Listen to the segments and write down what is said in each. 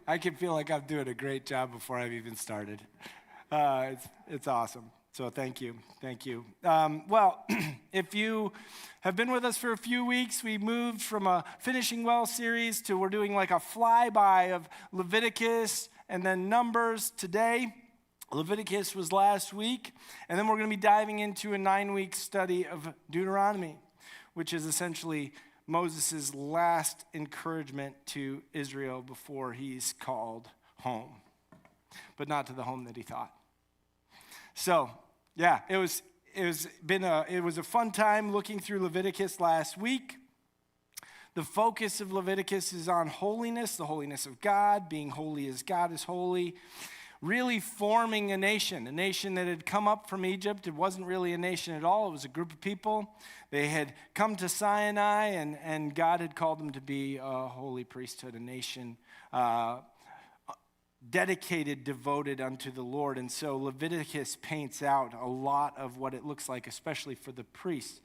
I can feel like I'm doing a great job before I've even started. It's awesome. So thank you. Well, if you have been with us for a few weeks, we moved from a Finishing Well series to we're doing like a flyby of Leviticus and then Numbers today. Leviticus was last week, and then we're going to be diving into a 9-week study of Deuteronomy, which is essentially Moses' last encouragement to Israel before he's called home, but not to the home that he thought. So, yeah, it was a fun time looking through Leviticus last week. The focus of Leviticus is on holiness, the holiness of God, being holy as God is holy, really forming a nation that had come up from Egypt. It wasn't really a nation at all. It was a group of people. They had come to Sinai, and God had called them to be a holy priesthood, a nation dedicated, devoted unto the Lord. And so Leviticus paints out a lot of what it looks like, especially for the priests,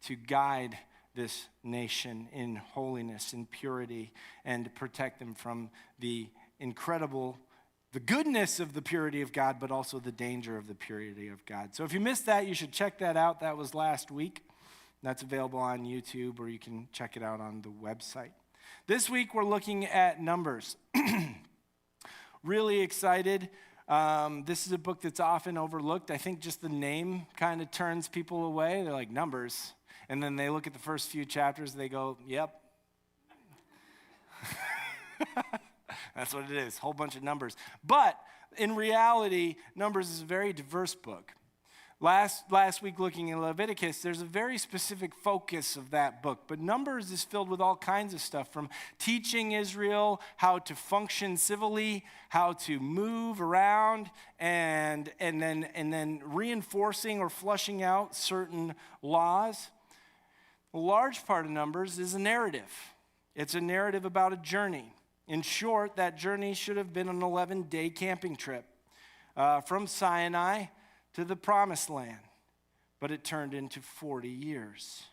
to guide this nation in holiness and purity and protect them from the goodness of the purity of God, but also the danger of the purity of God. So if you missed that, you should check that out. That was last week. That's available on YouTube, or you can check it out on the website. This week, we're looking at Numbers. Really excited. This is a book that's often overlooked. I think just the name kind of turns people away. They're like, Numbers. And then they look at the first few chapters, and they go, yep. That's what it is, a whole bunch of numbers. But in reality, Numbers is a very diverse book. Last week, looking at Leviticus, there's a very specific focus of that book. But Numbers is filled with all kinds of stuff, from teaching Israel how to function civilly, how to move around, and then reinforcing or flushing out certain laws. A large part of Numbers is a narrative. It's a narrative about a journey. In short, that journey should have been an 11-day camping trip from Sinai to the Promised Land, but it turned into 40 years.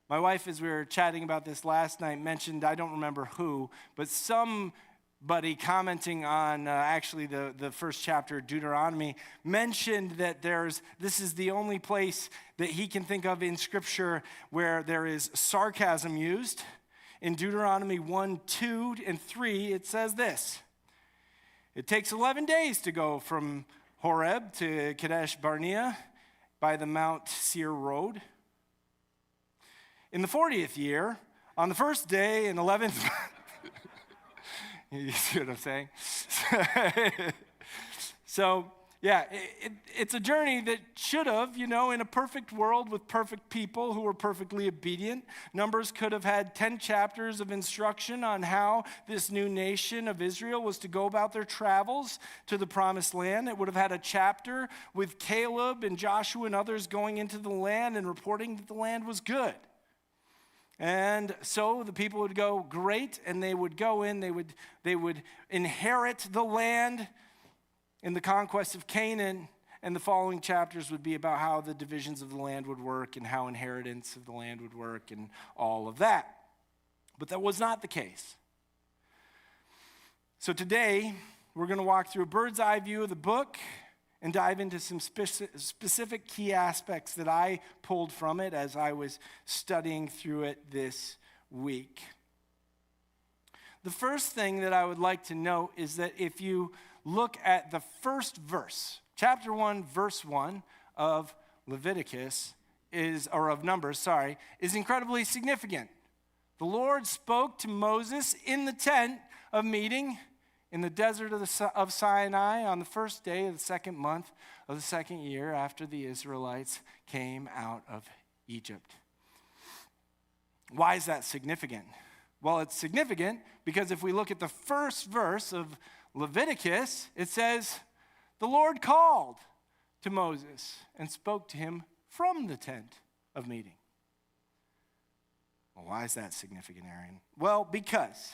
My wife, as we were chatting about this last night, mentioned, I don't remember who, but somebody commenting on actually the first chapter of Deuteronomy mentioned that this is the only place that he can think of in Scripture where there is sarcasm used. In Deuteronomy 1, 2, and 3, it says this: it takes 11 days to go from Horeb to Kadesh Barnea by the Mount Seir road. In the 40th year, on the first day in 11th... You see what I'm saying? So, yeah, it's a journey that should have, in a perfect world with perfect people who were perfectly obedient. Numbers could have had 10 chapters of instruction on how this new nation of Israel was to go about their travels to the Promised Land. It would have had a chapter with Caleb and Joshua and others going into the land and reporting that the land was good. And so the people would go, great, and they would go in, they would inherit the land in the conquest of Canaan, and the following chapters would be about how the divisions of the land would work and how inheritance of the land would work and all of that. But that was not the case. So today, we're going to walk through a bird's eye view of the book and dive into some specific key aspects that I pulled from it as I was studying through it this week. The first thing that I would like to note is that if you look at the first verse, chapter 1, verse 1 of Numbers, is incredibly significant. The Lord spoke to Moses in the tent of meeting in the desert of Sinai on the first day of the second month of the second year after the Israelites came out of Egypt. Why is that significant? Well, it's significant because if we look at the first verse of Leviticus, it says, the Lord called to Moses and spoke to him from the tent of meeting. Well, why is that significant, Aaron? Well, because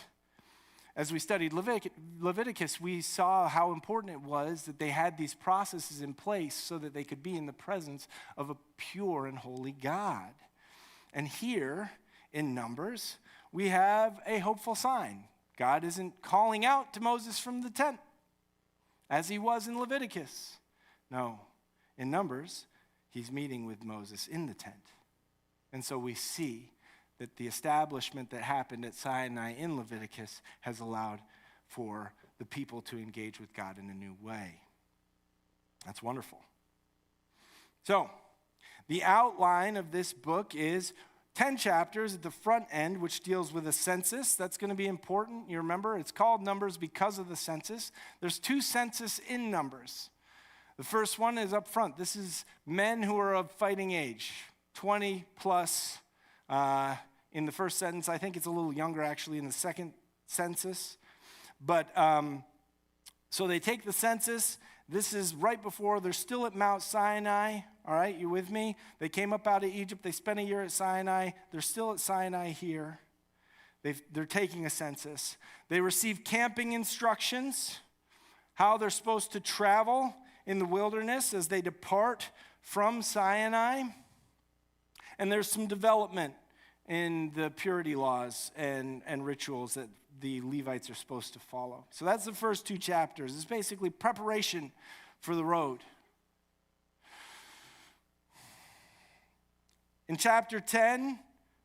as we studied Leviticus, we saw how important it was that they had these processes in place so that they could be in the presence of a pure and holy God. And here in Numbers, we have a hopeful sign. God isn't calling out to Moses from the tent as he was in Leviticus. No, in Numbers, he's meeting with Moses in the tent. And so we see that the establishment that happened at Sinai in Leviticus has allowed for the people to engage with God in a new way. That's wonderful. So, the outline of this book is 10 chapters at the front end, which deals with a census. That's going to be important. You remember, it's called Numbers because of the census. There's 2 census in Numbers. The first one is up front. This is men who are of fighting age, 20 plus in the first sentence. I think it's a little younger, actually, in the second census. But so they take the census. This is right before they're still at Mount Sinai. All right, you with me? They came up out of Egypt. They spent a year at Sinai. They're still at Sinai here. They're taking a census. They receive camping instructions, how they're supposed to travel in the wilderness as they depart from Sinai. And there's some development in the purity laws and rituals that the Levites are supposed to follow. So that's the first 2 chapters. It's basically preparation for the road. In chapter 10,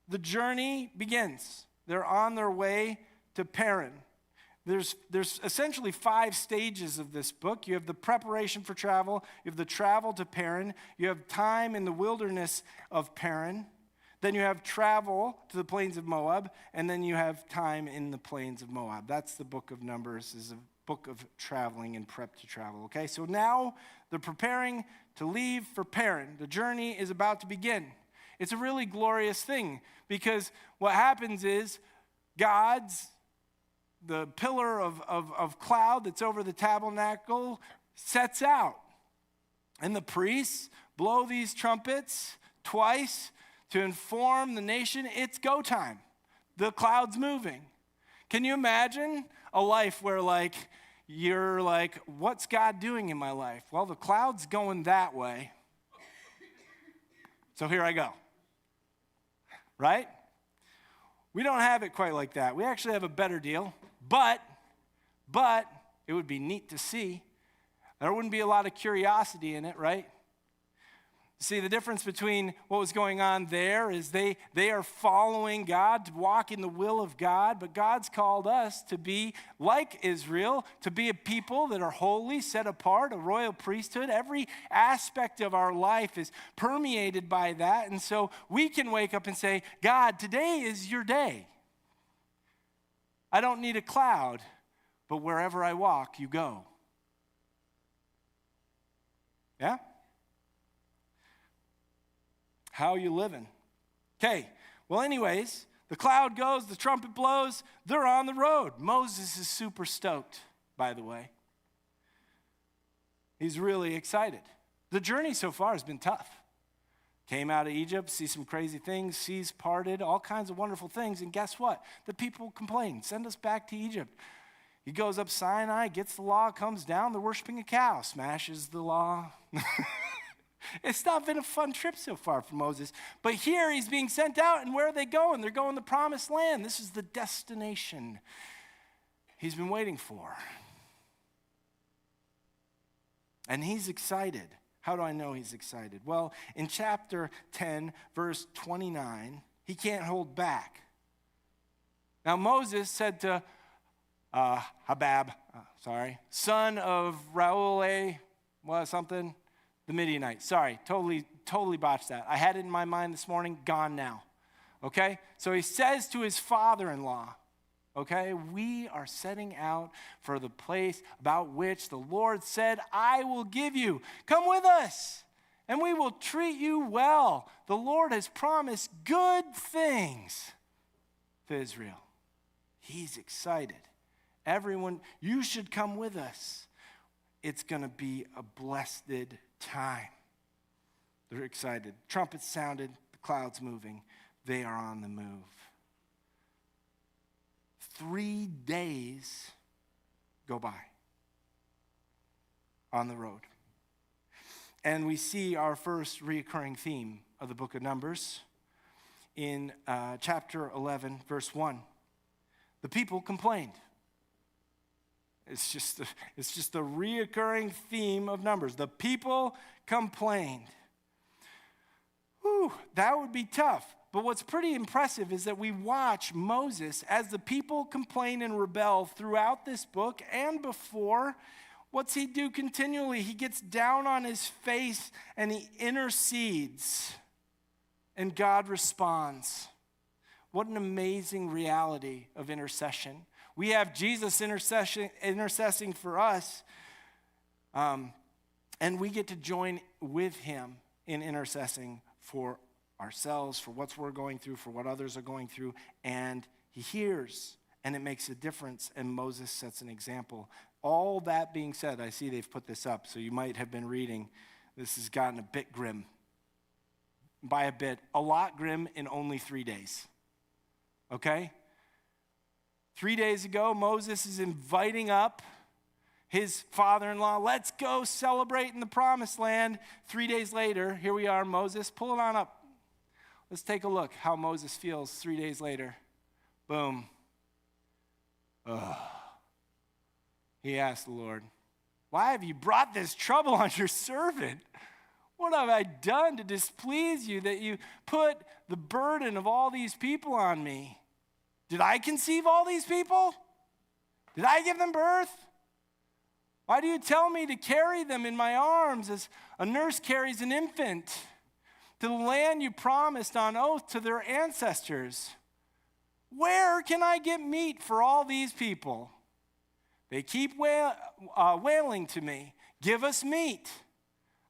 the journey begins. They're on their way to Paran. There's essentially 5 stages of this book. You have the preparation for travel. You have the travel to Paran. You have time in the wilderness of Paran. Then you have travel to the plains of Moab, and then you have time in the plains of Moab. That's the book of Numbers, is a book of traveling and prep to travel, okay? So now they're preparing to leave for Paran. The journey is about to begin. It's a really glorious thing because what happens is the pillar of cloud that's over the tabernacle sets out. And the priests blow these trumpets twice to inform the nation it's go time. The cloud's moving. Can you imagine a life where you're like, what's God doing in my life? Well, the cloud's going that way. So here I go. Right? We don't have it quite like that. We actually have a better deal. But it would be neat to see. There wouldn't be a lot of curiosity in it, right? See, the difference between what was going on there is they are following God, to walk in the will of God, but God's called us to be like Israel, to be a people that are holy, set apart, a royal priesthood. Every aspect of our life is permeated by that, and so we can wake up and say, God, today is your day. I don't need a cloud, but wherever I walk, you go. Yeah? How are you living? Okay, well anyways, the cloud goes, the trumpet blows, they're on the road. Moses is super stoked, by the way. He's really excited. The journey so far has been tough. Came out of Egypt, see some crazy things, seas parted, all kinds of wonderful things, and guess what? The people complain, send us back to Egypt. He goes up Sinai, gets the law, comes down, they're worshiping a cow, smashes the law. It's not been a fun trip so far for Moses. But here he's being sent out, and where are they going? They're going to the promised land. This is the destination he's been waiting for. And he's excited. How do I know he's excited? Well, in chapter 10, verse 29, he can't hold back. Now Moses said to Habab, son of Reuel, something, the Midianite. Sorry, totally botched that. I had it in my mind this morning, gone now. Okay? So he says to his father-in-law, okay, we are setting out for the place about which the Lord said, I will give you. Come with us, and we will treat you well. The Lord has promised good things to Israel. He's excited. Everyone, you should come with us. It's going to be a blessed time. They're excited. Trumpets sounded, the clouds moving. They are on the move. 3 days go by on the road. And we see our first recurring theme of the book of Numbers in chapter 11, verse 1. The people complained. It's just a reoccurring theme of Numbers. The people complained. Whew, that would be tough. But what's pretty impressive is that we watch Moses as the people complain and rebel throughout this book and before. What's he do continually? He gets down on his face and he intercedes. And God responds. What an amazing reality of intercession. We have Jesus intercessing for us, and we get to join with him in intercessing for ourselves, for what we're going through, for what others are going through, and he hears, and it makes a difference, and Moses sets an example. All that being said, I see they've put this up, so you might have been reading. This has gotten a bit grim. By a bit, a lot grim in only 3 days. Okay? 3 days ago, Moses is inviting up his father-in-law. Let's go celebrate in the promised land. 3 days later, here we are, Moses. Pull it on up. Let's take a look how Moses feels 3 days later. Boom. Ugh. He asked the Lord, why have you brought this trouble on your servant? What have I done to displease you that you put the burden of all these people on me? Did I conceive all these people? Did I give them birth? Why do you tell me to carry them in my arms as a nurse carries an infant to the land you promised on oath to their ancestors? Where can I get meat for all these people? They keep wailing to me, give us meat.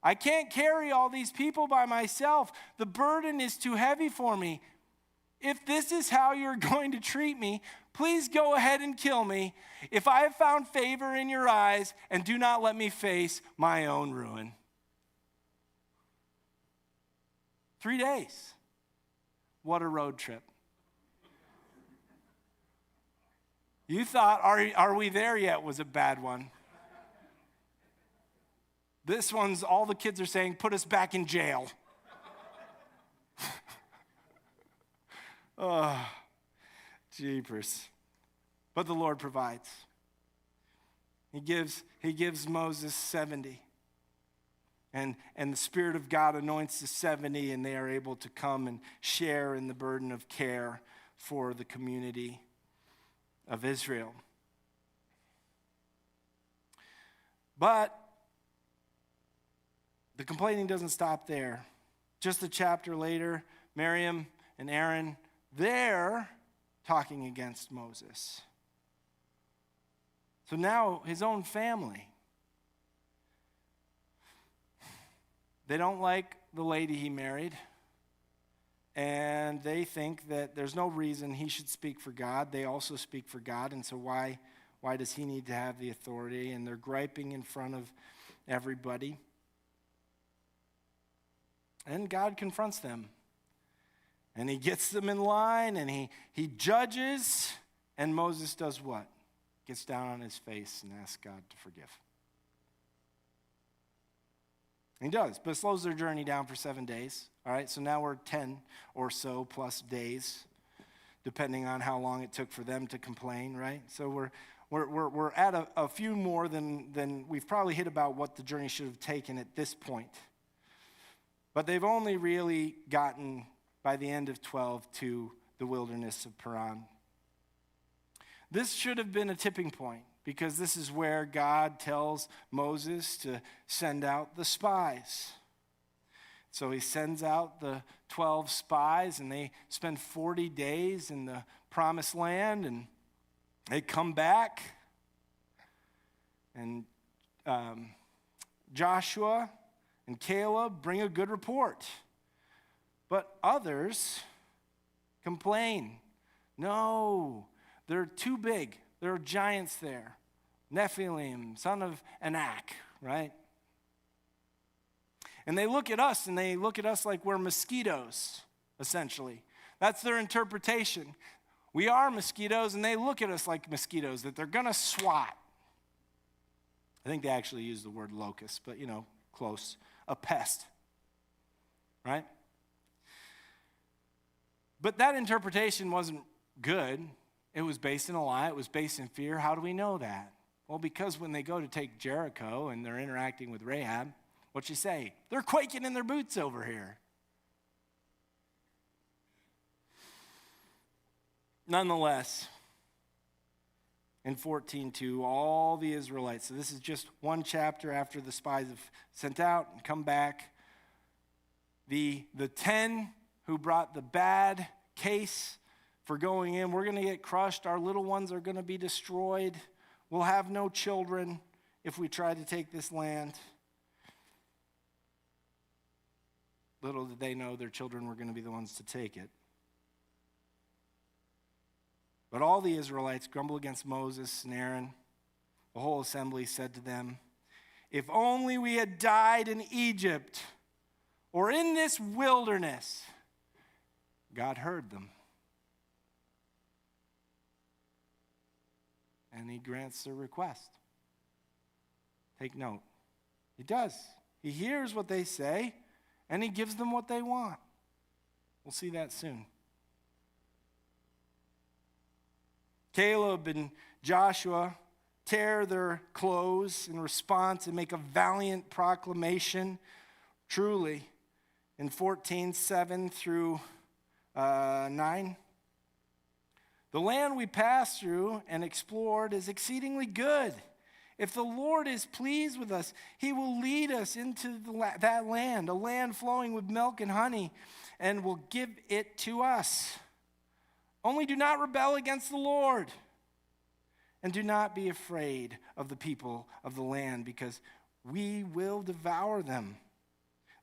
I can't carry all these people by myself. The burden is too heavy for me. If this is how you're going to treat me, please go ahead and kill me if I have found favor in your eyes, and do not let me face my own ruin. 3 days. What a road trip. You thought, are we there yet, was a bad one. This one's, all the kids are saying, put us back in jail. Oh, jeepers. But the Lord provides. He gives Moses 70. And the Spirit of God anoints the 70, and they are able to come and share in the burden of care for the community of Israel. But the complaining doesn't stop there. Just a chapter later, Miriam and Aaron, they're talking against Moses. So now his own family, they don't like the lady he married, and they think that there's no reason he should speak for God. They also speak for God, and so why does he need to have the authority? And they're griping in front of everybody. And God confronts them. And he gets them in line, and he judges, and Moses does what? Gets down on his face and asks God to forgive. He does, but it slows their journey down for 7 days. All right, so now we're 10 or so plus days, depending on how long it took for them to complain, right? So we're at a few more than we've probably hit about what the journey should have taken at this point. But they've only really gotten, by the end of 12, to the wilderness of Paran. This should have been a tipping point, because this is where God tells Moses to send out the spies. So he sends out the 12 spies, and they spend 40 days in the promised land, and they come back. And Joshua and Caleb bring a good report. But others complain. No, they're too big. There are giants there. Nephilim, son of Anak, right? And they look at us, and they look at us like we're mosquitoes, essentially. That's their interpretation. We are mosquitoes, and they look at us like mosquitoes, that they're going to swat. I think they actually use the word locust, but, close. A pest, right? But that interpretation wasn't good. It was based in a lie. It was based in fear. How do we know that? Well, because when they go to take Jericho and they're interacting with Rahab, what'd she say? They're quaking in their boots over here. Nonetheless, in 14:2, all the Israelites, so this is just one chapter after the spies have sent out and come back. The 10 who brought the bad case for going in, we're going to get crushed. Our little ones are going to be destroyed. We'll have no children if we try to take this land. Little did they know their children were going to be the ones to take it. But all the Israelites grumbled against Moses and Aaron. The whole assembly said to them, "If only we had died in Egypt or in this wilderness." God heard them. And he grants their request. Take note. He does. He hears what they say, and he gives them what they want. We'll see that soon. Caleb and Joshua tear their clothes in response and make a valiant proclamation. Truly, in 14:7 through 9, the land we passed through and explored is exceedingly good. If the Lord is pleased with us, he will lead us into that land, a land flowing with milk and honey, and will give it to us. Only do not rebel against the Lord, and do not be afraid of the people of the land, because we will devour them.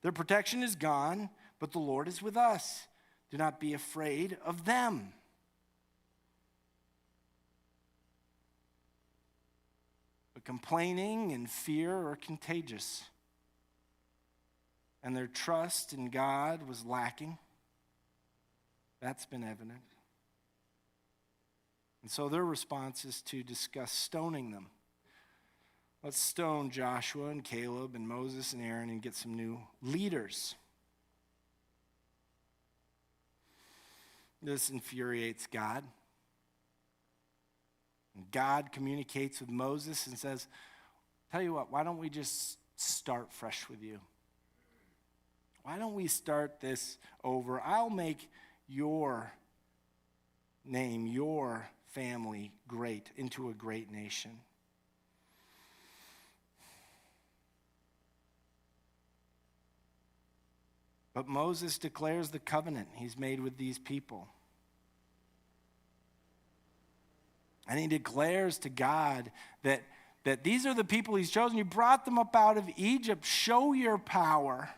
Their protection is gone, but the Lord is with us. Do not be afraid of them. But complaining and fear are contagious, and their trust in God was lacking. That's been evident. And so their response is to discuss stoning them. Let's stone Joshua and Caleb and Moses and Aaron and get some new leaders. This infuriates God. And God communicates with Moses and says, tell you what, why don't we just start fresh with you? Why don't we start this over? I'll make your name, your family great, into a great nation. But Moses declares the covenant he's made with these people. And he declares to God that these are the people he's chosen. You brought them up out of Egypt. Show your power.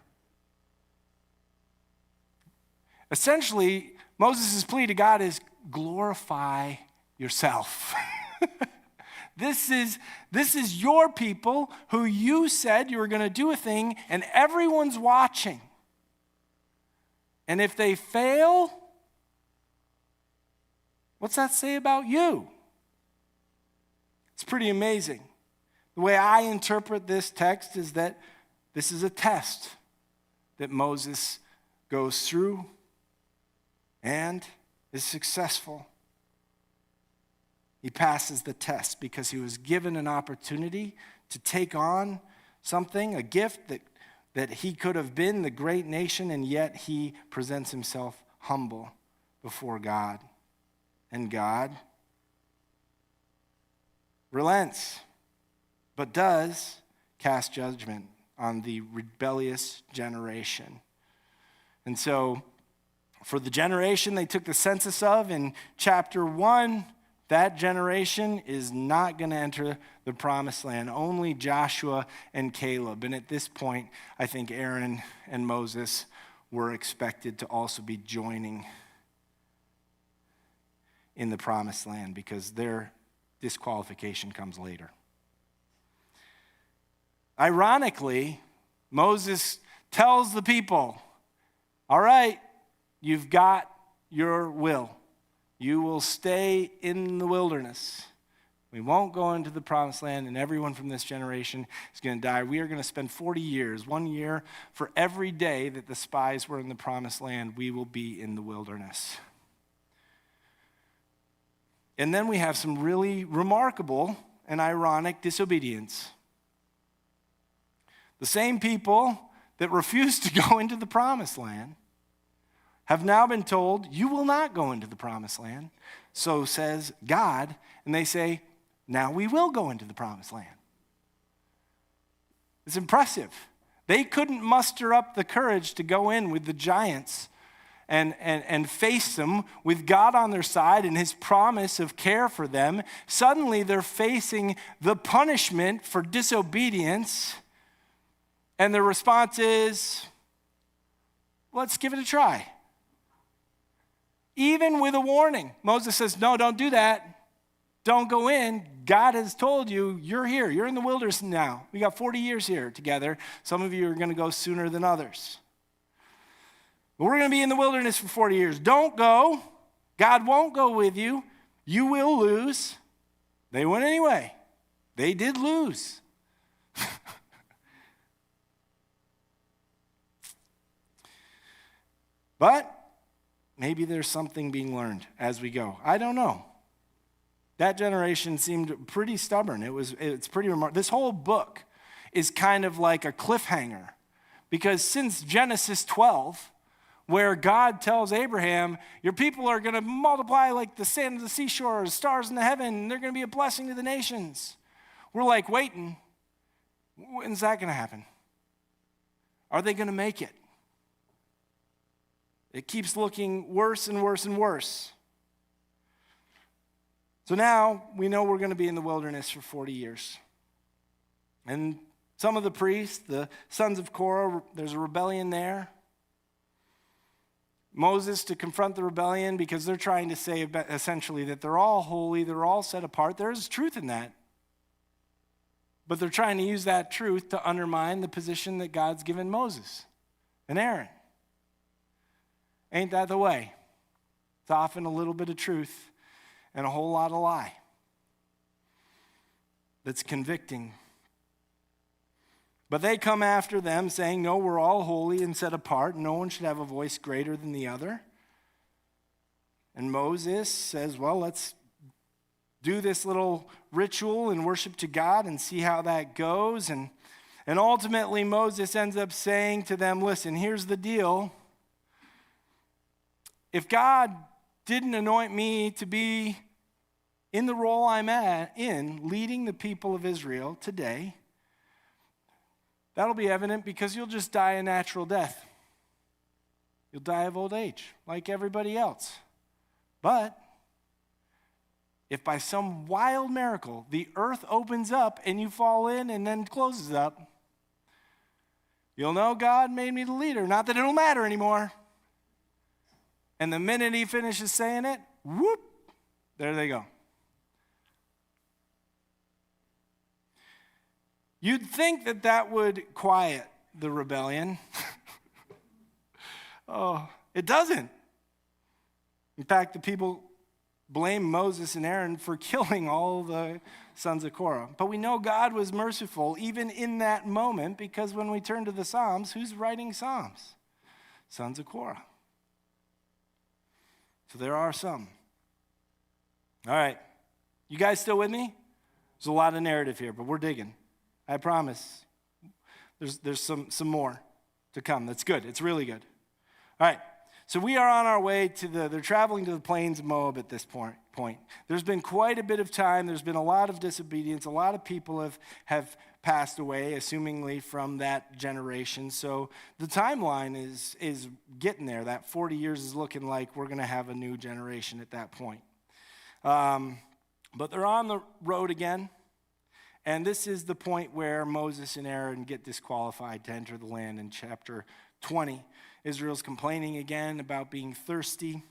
Essentially, Moses' plea to God is glorify yourself. This is your people who you said you were going to do a thing, and everyone's watching. And if they fail, what's that say about you? It's pretty amazing. The way I interpret this text is that this is a test that Moses goes through and is successful. He passes the test because he was given an opportunity to take on something, a gift that he could have been the great nation, and yet he presents himself humble before God. And God relents, but does cast judgment on the rebellious generation. And so, for the generation they took the census of in chapter 1, that generation is not going to enter the promised land. Only Joshua and Caleb. And at this point, I think Aaron and Moses were expected to also be joining in the promised land because their disqualification comes later. Ironically, Moses tells the people, all right, you've got your will. You will stay in the wilderness. We won't go into the promised land, and everyone from this generation is going to die. We are going to spend 40 years, 1 year for every day that the spies were in the promised land. We will be in the wilderness. And then we have some really remarkable and ironic disobedience. The same people that refused to go into the promised land have now been told, you will not go into the promised land. So says God, and they say, now we will go into the promised land. It's impressive. They couldn't muster up the courage to go in with the giants and face them with God on their side and his promise of care for them. Suddenly they're facing the punishment for disobedience, and their response is, let's give it a try. Even with a warning. Moses says, no, don't do that. Don't go in. God has told you, you're here. You're in the wilderness now. We got 40 years here together. Some of you are going to go sooner than others. But we're going to be in the wilderness for 40 years. Don't go. God won't go with you. You will lose. They went anyway. They did lose. But maybe there's something being learned as we go. I don't know. That generation seemed pretty stubborn. It's pretty remarkable. This whole book is kind of like a cliffhanger, because since Genesis 12, where God tells Abraham, your people are going to multiply like the sand of the seashore, stars in the heaven, and they're going to be a blessing to the nations. We're like waiting. When's that going to happen? Are they going to make it? It keeps looking worse and worse and worse. So now we know we're going to be in the wilderness for 40 years. And some of the priests, the sons of Korah, there's a rebellion there. Moses to confront the rebellion, because they're trying to say essentially that they're all holy, they're all set apart. There's truth in that. But they're trying to use that truth to undermine the position that God's given Moses and Aaron. Ain't that the way? It's often a little bit of truth and a whole lot of lie that's convicting. But they come after them saying, no, we're all holy and set apart. No one should have a voice greater than the other. And Moses says, well, let's do this little ritual and worship to God and see how that goes. And ultimately Moses ends up saying to them, listen, here's the deal. If God didn't anoint me to be in the role I'm in, leading the people of Israel today, that'll be evident because you'll just die a natural death. You'll die of old age, like everybody else. But if by some wild miracle the earth opens up and you fall in and then closes up, you'll know God made me the leader. Not that it'll matter anymore. And the minute he finishes saying it, whoop, there they go. You'd think that that would quiet the rebellion. Oh, it doesn't. In fact, the people blame Moses and Aaron for killing all the sons of Korah. But we know God was merciful even in that moment, because when we turn to the Psalms, who's writing Psalms? Sons of Korah. So there are some. All right. You guys still with me? There's a lot of narrative here, but we're digging. I promise. There's some more to come. That's good. It's really good. All right. So we are on our way they're traveling to the plains of Moab at this point. There's been quite a bit of time. There's been a lot of disobedience. A lot of people have passed away, assumingly from that generation. So the timeline is getting there. That 40 years is looking like we're going to have a new generation at that point. But they're on the road again. And this is the point where Moses and Aaron get disqualified to enter the land in chapter 20. Israel's complaining again about being thirsty.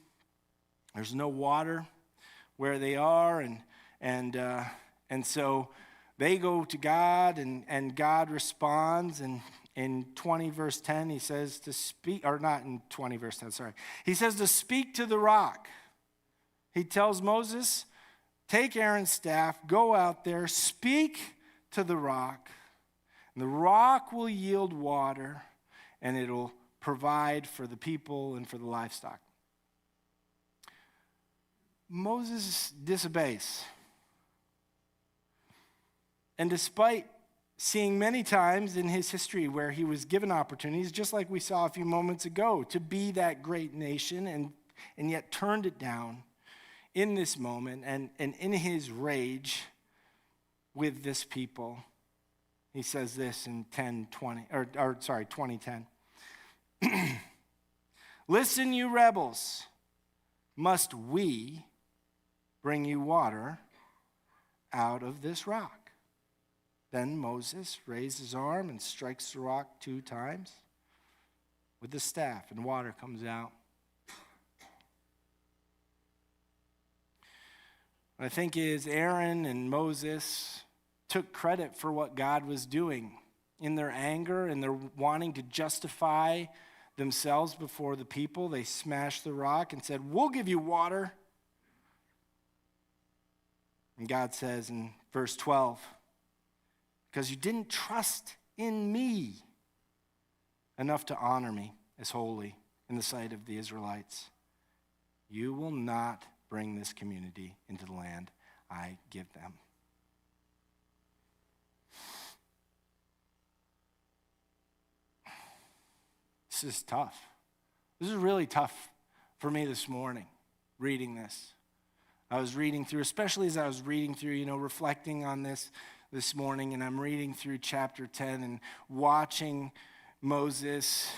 There's no water where they are, and so they go to God, and God responds. And in 20 verse 10, he says to speak, or not in 20 verse 10, sorry. He says to speak to the rock. He tells Moses, take Aaron's staff, go out there, speak to the rock, and the rock will yield water, and it'll provide for the people and for the livestock. Moses disobeys. And despite seeing many times in his history where he was given opportunities, just like we saw a few moments ago, to be that great nation and yet turned it down in this moment and in his rage with this people. He says this in 20:10. Listen, you rebels, must we bring you water out of this rock? Then Moses raised his arm and strikes the rock 2 times with the staff, and water comes out. What I think is Aaron and Moses took credit for what God was doing. In their anger and their wanting to justify themselves before the people, they smashed the rock and said, "We'll give you water." And God says in verse 12, "Because you didn't trust in me enough to honor me as holy in the sight of the Israelites, you will not bring this community into the land I give them." This is tough. This is really tough for me this morning, reading this. I was reading through, especially as I was reading through, reflecting on this morning, and I'm reading through chapter 10 and watching Moses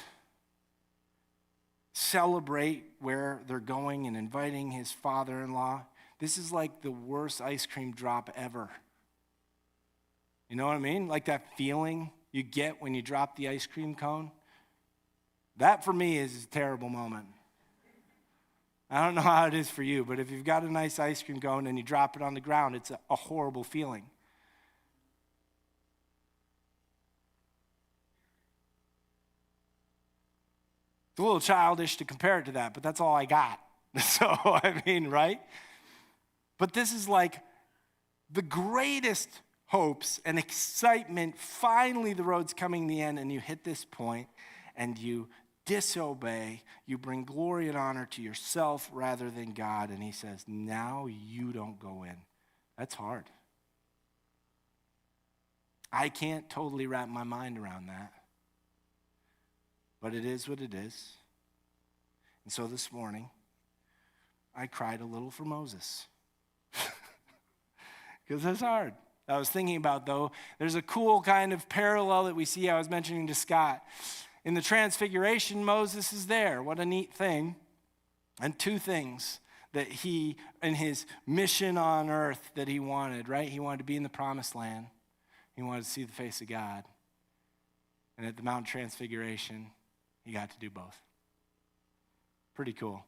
celebrate where they're going and inviting his father-in-law. This is like the worst ice cream drop ever. You know what I mean? Like that feeling you get when you drop the ice cream cone. That for me is a terrible moment. I don't know how it is for you, but if you've got a nice ice cream cone and you drop it on the ground, it's a horrible feeling. It's a little childish to compare it to that, but that's all I got. So, right? But this is like the greatest hopes and excitement. Finally, the road's coming to the end, and you hit this point, and you disobey. You bring glory and honor to yourself rather than God. And he says, now you don't go in. That's hard. I can't totally wrap my mind around that. But it is what it is. And so this morning, I cried a little for Moses. Because that's hard. I was thinking about, though, there's a cool kind of parallel that we see. I was mentioning to Scott. In the Transfiguration, Moses is there. What a neat thing. And 2 things that he, in his mission on earth, that he wanted, right? He wanted to be in the promised land. He wanted to see the face of God. And at the Mount Transfiguration, he got to do both. Pretty cool.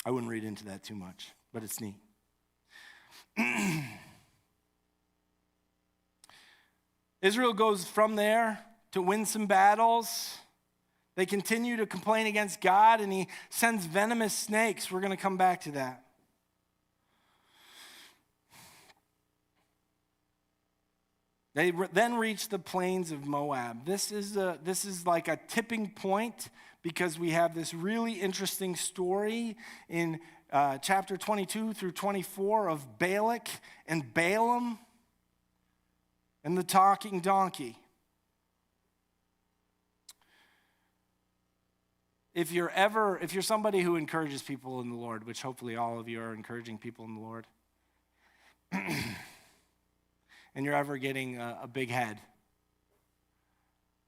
I wouldn't read into that too much, but it's neat. Israel goes from there to win some battles. They continue to complain against God, and he sends venomous snakes. We're going to come back to that. They then reach the plains of Moab. This is like a tipping point because we have this really interesting story in chapter 22 through 24 of Balak and Balaam and the talking donkey. If you're somebody who encourages people in the Lord, which hopefully all of you are encouraging people in the Lord, and you're ever getting a big head,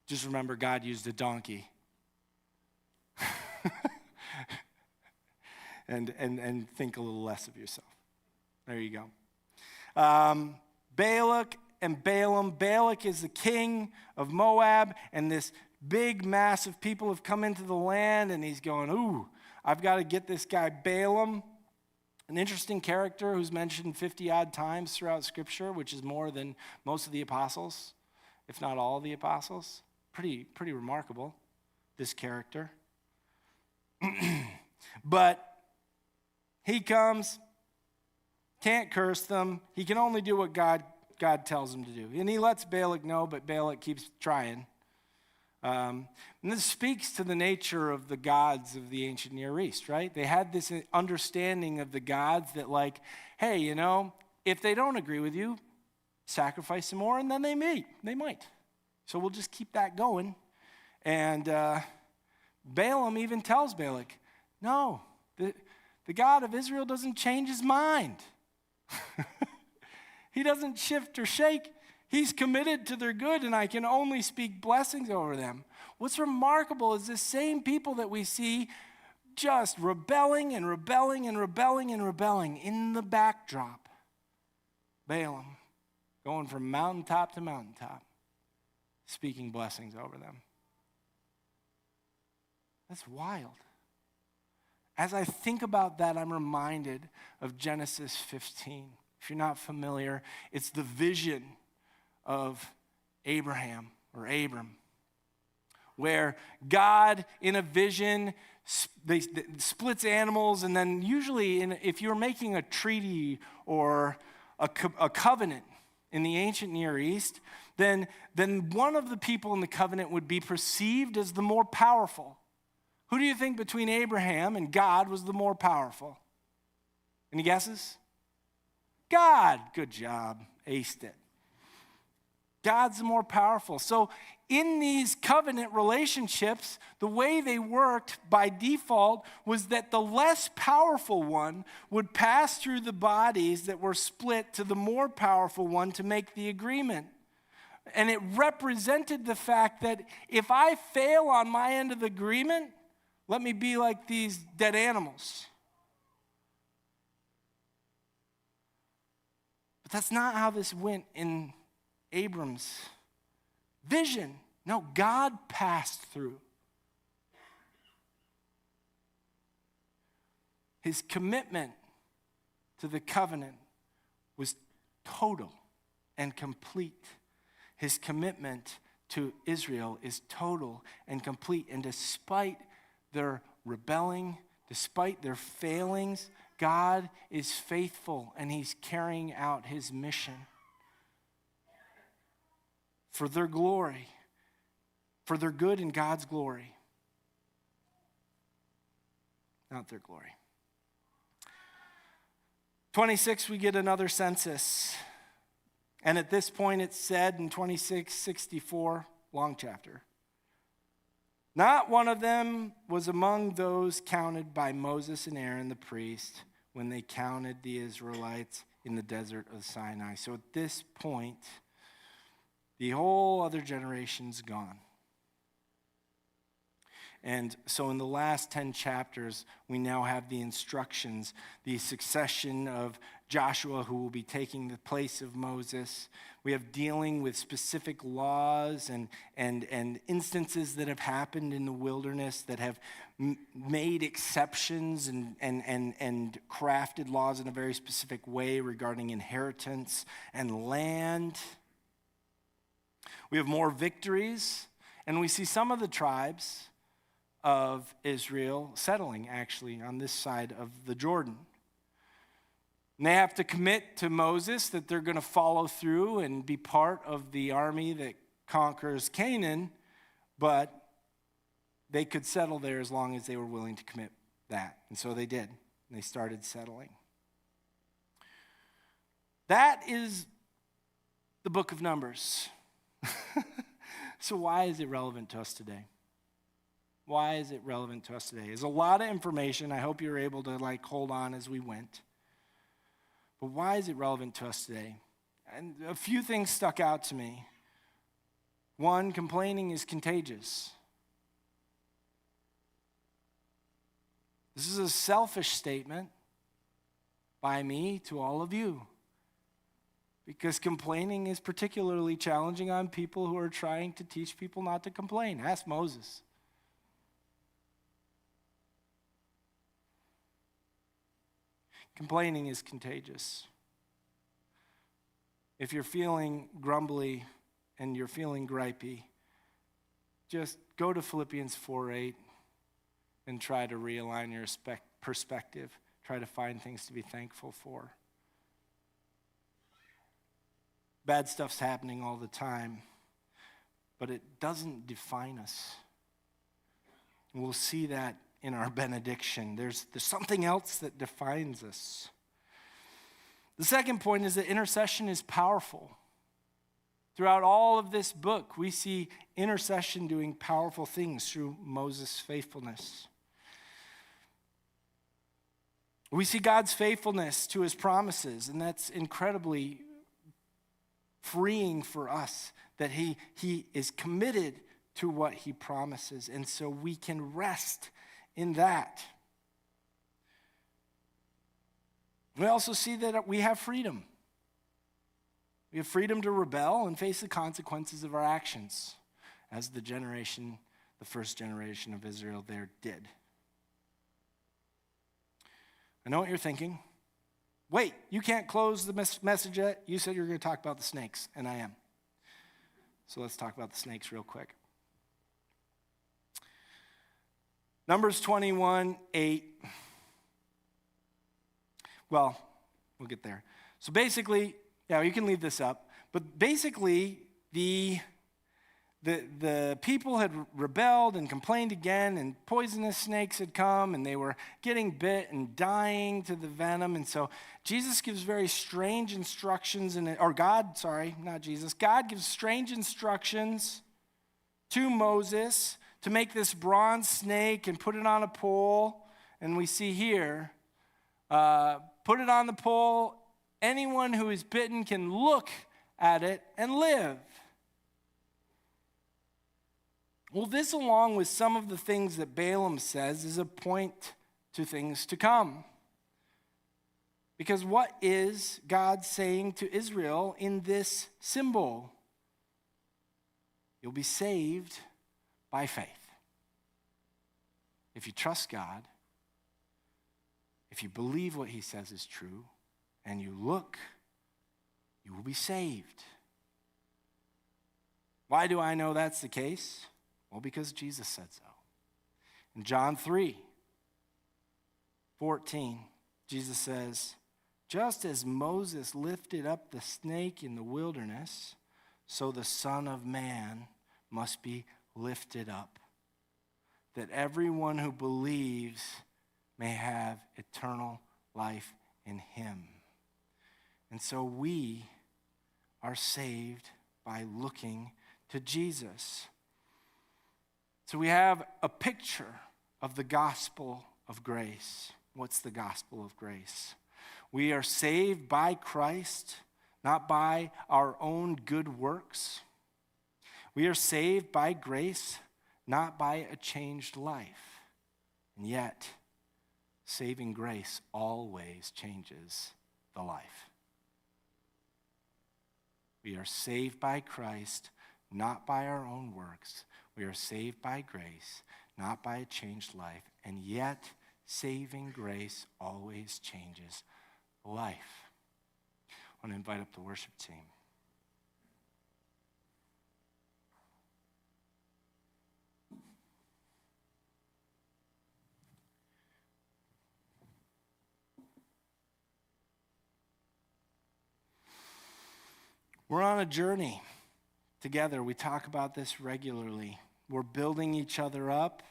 just remember God used a donkey. and think a little less of yourself. There you go. Balak and Balaam. Balak is the king of Moab, and this big mass of people have come into the land, and he's going, ooh, I've got to get this guy Balaam. An interesting character who's mentioned 50-odd times throughout Scripture, which is more than most of the apostles, if not all of the apostles. Pretty remarkable, this character. But he comes, can't curse them. He can only do what God tells him to do. And he lets Balak know, but Balak keeps trying. And this speaks to the nature of the gods of the ancient Near East, right? They had this understanding of the gods that like, hey, if they don't agree with you, sacrifice some more and then they might. So we'll just keep that going. And Balaam even tells Balak, no, the God of Israel doesn't change his mind. He doesn't shift or shake. He's committed to their good, and I can only speak blessings over them. What's remarkable is the same people that we see just rebelling and rebelling and rebelling and rebelling in the backdrop. Balaam going from mountaintop to mountaintop, speaking blessings over them. That's wild. As I think about that, I'm reminded of Genesis 15. If you're not familiar, it's the vision of Abraham or Abram, where God in a vision splits animals, and then usually if you're making a treaty or a covenant in the ancient Near East, then one of the people in the covenant would be perceived as the more powerful. Who do you think between Abraham and God was the more powerful? Any guesses? God. Good job. Aced it. God's the more powerful. So in these covenant relationships, the way they worked by default was that the less powerful one would pass through the bodies that were split to the more powerful one to make the agreement. And it represented the fact that if I fail on my end of the agreement, let me be like these dead animals. But that's not how this went in Abram's vision. No, God passed through. His commitment to the covenant was total and complete. His commitment to Israel is total and complete. And despite their rebelling, despite their failings, God is faithful and he's carrying out his mission for their glory, for their good and God's glory, not their glory. 26, we get another census. And at this point it's said in 26:64, long chapter, not one of them was among those counted by Moses and Aaron the priest when they counted the Israelites in the desert of Sinai. So at this point, the whole other generation's gone. And so in the last 10 chapters, we now have the instructions, the succession of Joshua, who will be taking the place of Moses. We have dealing with specific laws and instances that have happened in the wilderness that have made exceptions and crafted laws in a very specific way regarding inheritance and land. We have more victories, and we see some of the tribes of Israel settling actually on this side of the Jordan. And they have to commit to Moses that they're going to follow through and be part of the army that conquers Canaan, but they could settle there as long as they were willing to commit that. And so they did. And they started settling. That is the book of Numbers. So why is it relevant to us today? Why is it relevant to us today? There's a lot of information. I hope you're able to hold on as we went. But why is it relevant to us today? And a few things stuck out to me. One, complaining is contagious. This is a selfish statement by me to all of you. Because complaining is particularly challenging on people who are trying to teach people not to complain. Ask Moses. Complaining is contagious. If you're feeling grumbly and you're feeling gripey, just go to Philippians 4:8 and try to realign your perspective. Try to find things to be thankful for. Bad stuff's happening all the time. but it doesn't define us. And we'll see that in our benediction. There's something else that defines us. The second point is that intercession is powerful. Throughout all of this book, we see intercession doing powerful things through Moses' faithfulness. We see God's faithfulness to his promises, and that's incredibly freeing for us, that he is committed to what he promises, and so we can rest in that. We also see that we have freedom. We have freedom to rebel and face the consequences of our actions, as the first generation of Israel there did. I know what you're thinking. Wait, you can't close the message yet? You said you were going to talk about the snakes, and I am. So let's talk about the snakes real quick. Numbers 21:8. Well, we'll get there. So basically, you can leave this up. But basically, the people had rebelled and complained again, and poisonous snakes had come, and they were getting bit and dying to the venom. And so Jesus gives very strange instructions, God gives strange instructions to Moses to make this bronze snake and put it on a pole. And we see here, put it on the pole. Anyone who is bitten can look at it and live. Well, this, along with some of the things that Balaam says, is a point to things to come. Because what is God saying to Israel in this symbol? You'll be saved by faith. If you trust God, if you believe what he says is true, and you look, you will be saved. Why do I know that's the case? Well, because Jesus said so. In John 3:14, Jesus says, just as Moses lifted up the snake in the wilderness, so the Son of Man must be lifted up, that everyone who believes may have eternal life in him. And so we are saved by looking to Jesus. So we have a picture of the gospel of grace. What's the gospel of grace? We are saved by Christ, not by our own good works. We are saved by grace, not by a changed life. And yet, saving grace always changes the life. We are saved by Christ, not by our own works. We are saved by grace, not by a changed life. And yet, saving grace always changes life. I want to invite up the worship team. We're on a journey together. We talk about this regularly. We're building each other up.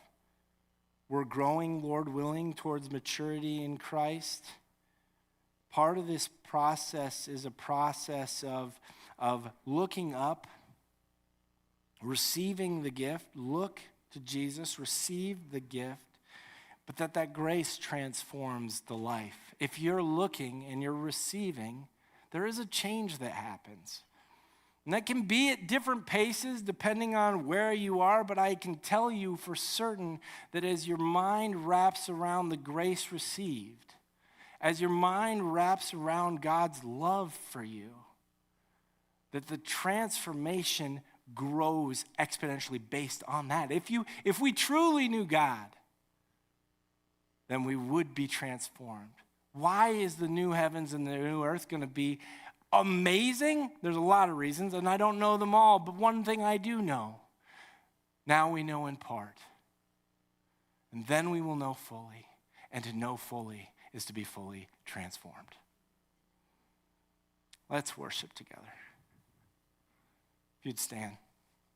We're growing, Lord willing, towards maturity in Christ. Part of this process is a process of looking up, receiving the gift, look to Jesus, receive the gift, but that grace transforms the life. If you're looking and you're receiving, there is a change that happens. And that can be at different paces depending on where you are, but I can tell you for certain that as your mind wraps around the grace received, as your mind wraps around God's love for you, that the transformation grows exponentially based on that. If we truly knew God, then we would be transformed. Why is the new heavens and the new earth going to be amazing? There's a lot of reasons, and I don't know them all, but one thing I do know, now we know in part, and then we will know fully, and to know fully is to be fully transformed. Let's worship together. If you'd stand.